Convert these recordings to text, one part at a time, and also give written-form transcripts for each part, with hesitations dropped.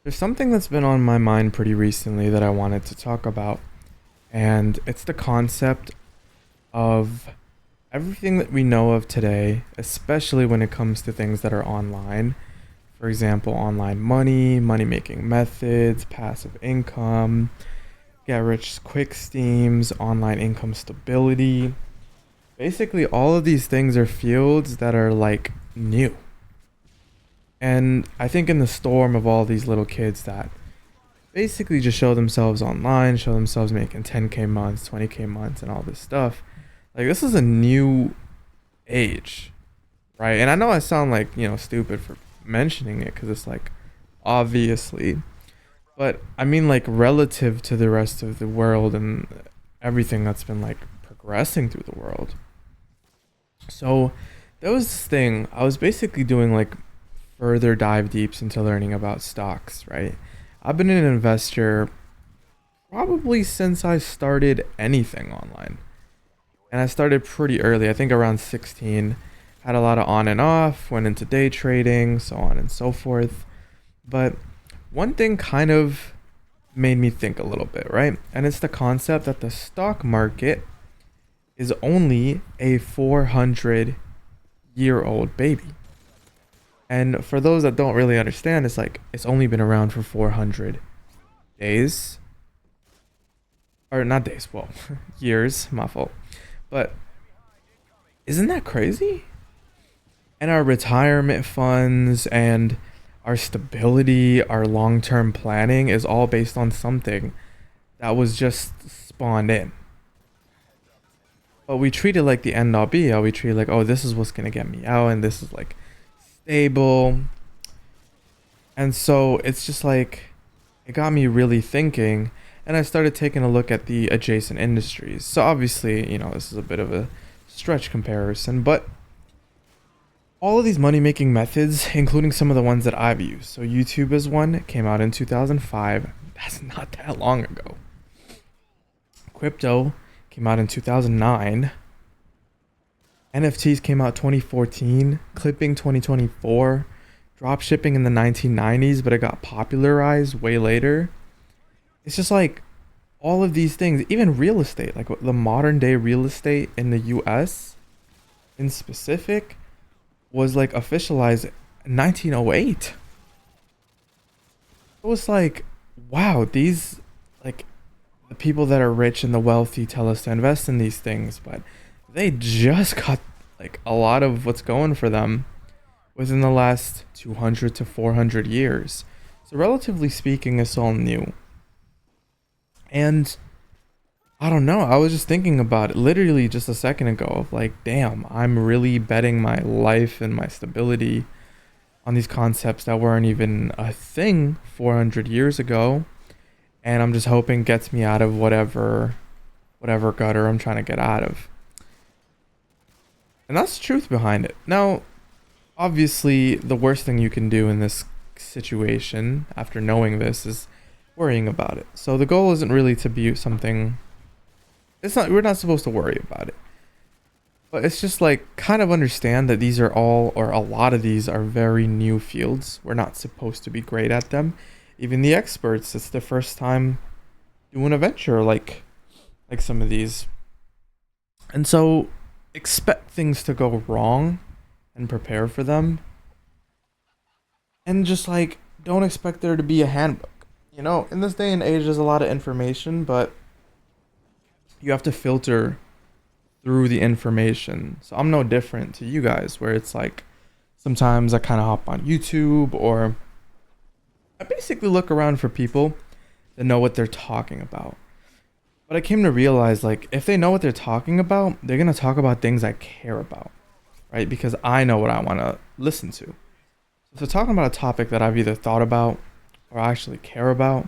There's something that's been on my mind pretty recently that I wanted to talk about, and it's the concept of everything that we know of today, especially when it comes to things that are online. For example, online money, money making methods, passive income, get rich quick schemes, online income stability. Basically, all of these things are fields that are like new. And I think in the storm of all these little kids that basically just show themselves online, show themselves making 10K months, 20K months, and all this stuff. Like, this is a new age, right? And I know I sound like, stupid for mentioning it because it's like, obviously. But I mean, like, relative to the rest of the world and everything that's been like progressing through the world. So there was this thing, I was basically doing like further dive deeps into learning about stocks, right? I've been an investor probably since I started anything online. And I started pretty early, I think around 16. Had a lot of on and off, went into day trading, so on and so forth. But one thing kind of made me think a little bit, right? And it's the concept that the stock market is only a 400-year-old baby. And for those that don't really understand, it's like it's only been around for 400 days. Or not days, well, years, my fault. But isn't that crazy? And our retirement funds and our stability, our long-term planning is all based on something that was just spawned in. But we treat it like the end all be all. We treat it like, oh, this is what's gonna get me out, and this is like stable. And so it's just like it got me really thinking, and I started taking a look at the adjacent industries. So obviously, this is a bit of a stretch comparison, but all of these money making methods, including some of the ones that I've used. So YouTube is one, it came out in 2005. That's not that long ago. Crypto came out in 2009. NFTs came out 2014. Clipping 2024. Drop shipping in the 1990s, but it got popularized way later. It's just like all of these things, even real estate, like the modern day real estate in the US in specific was like officialized in 1908. It was like, wow, these like the people that are rich and the wealthy tell us to invest in these things, but they just got like a lot of what's going for them within the last 200 to 400 years. So relatively speaking, it's all new. And I don't know, I was just thinking about it literally just a second ago of like, damn, I'm really betting my life and my stability on these concepts that weren't even a thing 400 years ago. And I'm just hoping gets me out of whatever gutter I'm trying to get out of. And that's the truth behind it. Now, obviously, the worst thing you can do in this situation after knowing this is worrying about it. So the goal isn't really to be something, we're not supposed to worry about it. But it's just like kind of understand that these are all, or a lot of these are very new fields. We're not supposed to be great at them. Even the experts, it's their first time doing a venture like some of these. And so expect things to go wrong and prepare for them. And just like don't expect there to be a handbook. In this day and age there's a lot of information, but you have to filter through the information. So I'm no different to you guys, where it's like sometimes I kind of hop on YouTube, or I basically look around for people that know what they're talking about. But I came to realize, like, if they know what they're talking about, they're going to talk about things I care about, right? Because I know what I want to listen to. So if they're talking about a topic that I've either thought about or actually care about,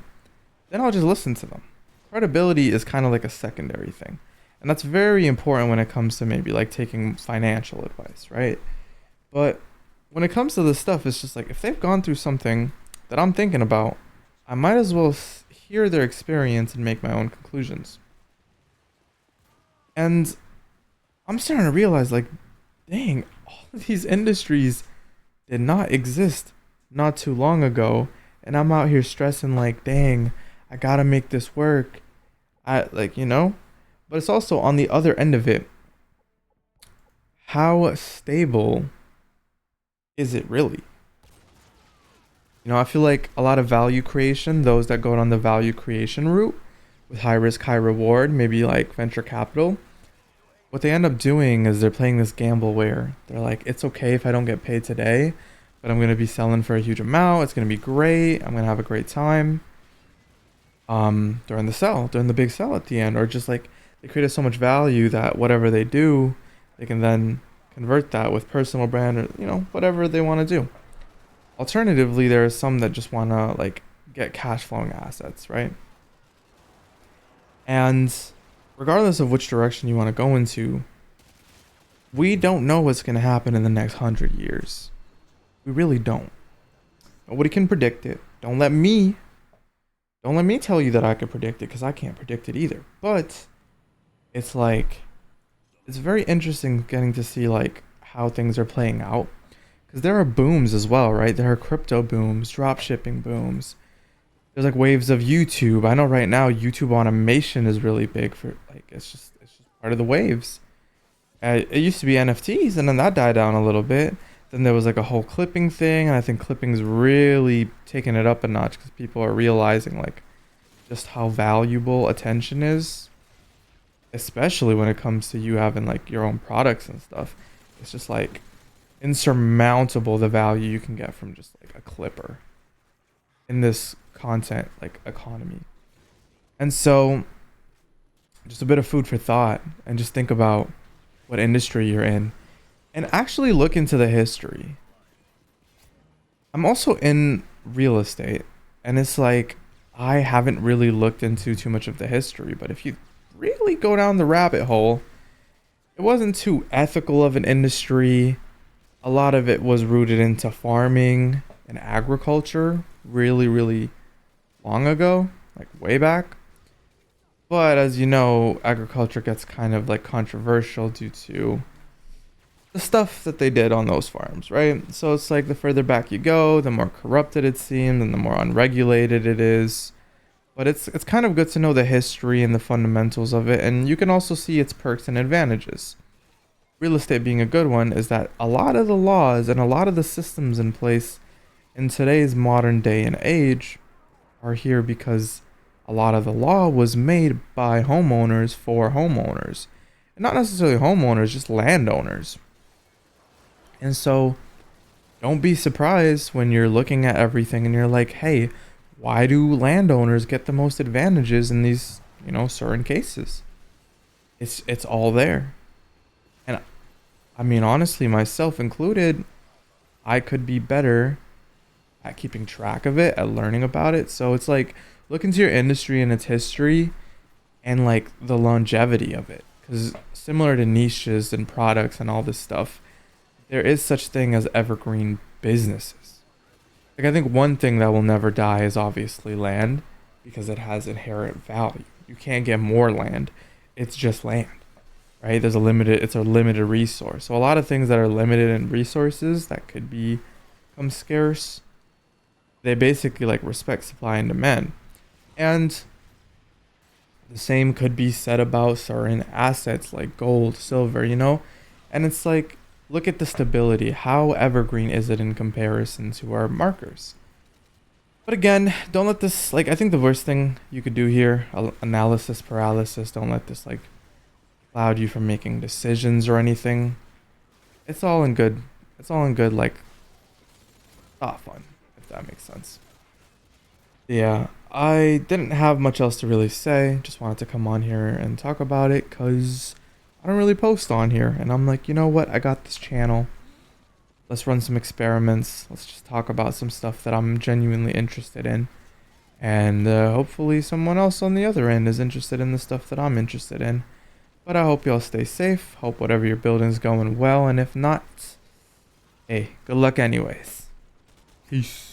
then I'll just listen to them. Credibility is kind of like a secondary thing. And that's very important when it comes to maybe like taking financial advice, right? But when it comes to this stuff, it's just like if they've gone through something that I'm thinking about, I might as well hear their experience and make my own conclusions. And I'm starting to realize, like, dang, all of these industries did not exist not too long ago, and I'm out here stressing like, dang, I gotta make this work. I like, but it's also on the other end of it. How stable is it really? I feel like a lot of value creation, those that go down the value creation route with high risk, high reward, maybe like venture capital, what they end up doing is they're playing this gamble where they're like, it's okay if I don't get paid today, but I'm going to be selling for a huge amount. It's going to be great. I'm going to have a great time during the big sell at the end. Or just like they created so much value that whatever they do, they can then convert that with personal brand or, whatever they want to do. Alternatively, there are some that just want to like get cash flowing assets, right? And regardless of which direction you want to go into, we don't know what's going to happen in the next 100 years. We really don't. Nobody can predict it. Don't let me tell you that I can predict it, because I can't predict it either. But it's like, it's very interesting getting to see like how things are playing out, because there are booms as well, right? There are crypto booms, drop shipping booms. There's like waves of YouTube. I know right now YouTube automation is really big for like, it's just part of the waves. It used to be NFTs, and then that died down a little bit. Then there was like a whole clipping thing, and I think clipping's really taking it up a notch because people are realizing like just how valuable attention is, especially when it comes to you having like your own products and stuff. It's just like insurmountable the value you can get from just like a clipper in this content like economy. And so just a bit of food for thought, and just think about what industry you're in and actually look into the history. I'm also in real estate, and it's like I haven't really looked into too much of the history, but if you really go down the rabbit hole, it wasn't too ethical of an industry. A lot of it was rooted into farming and agriculture really, really long ago, like way back. But as you know, agriculture gets kind of like controversial due to the stuff that they did on those farms, right? So it's like the further back you go, the more corrupted it seems and the more unregulated it is. But it's kind of good to know the history and the fundamentals of it, and you can also see its perks and advantages. Real estate being a good one is that a lot of the laws and a lot of the systems in place in today's modern day and age are here because a lot of the law was made by homeowners for homeowners. And not necessarily homeowners, just landowners. And so don't be surprised when you're looking at everything and you're like, hey, why do landowners get the most advantages in these, certain cases? It's all there. And I mean, honestly, myself included, I could be better at keeping track of it, at learning about it. So it's like, look into your industry and its history and like the longevity of it. Because similar to niches and products and all this stuff, there is such thing as evergreen businesses. Like, I think one thing that will never die is obviously land, because it has inherent value. You can't get more land. It's just land, right? It's a limited resource. So a lot of things that are limited in resources that could become scarce, they basically like respect supply and demand. And the same could be said about certain assets like gold, silver, And it's like, look at the stability. How evergreen is it in comparison to our markers? But again, don't let this, I think the worst thing you could do here, analysis paralysis, don't let this cloud you from making decisions or anything. It's all in good, thought fun, if that makes sense. Yeah, I didn't have much else to really say. Just wanted to come on here and talk about it because I don't really post on here. And I'm like, you know what? I got this channel. Let's run some experiments. Let's just talk about some stuff that I'm genuinely interested in. And hopefully someone else on the other end is interested in the stuff that I'm interested in. But I hope y'all stay safe. Hope whatever you're building is going well. And if not, hey, good luck anyways. Peace.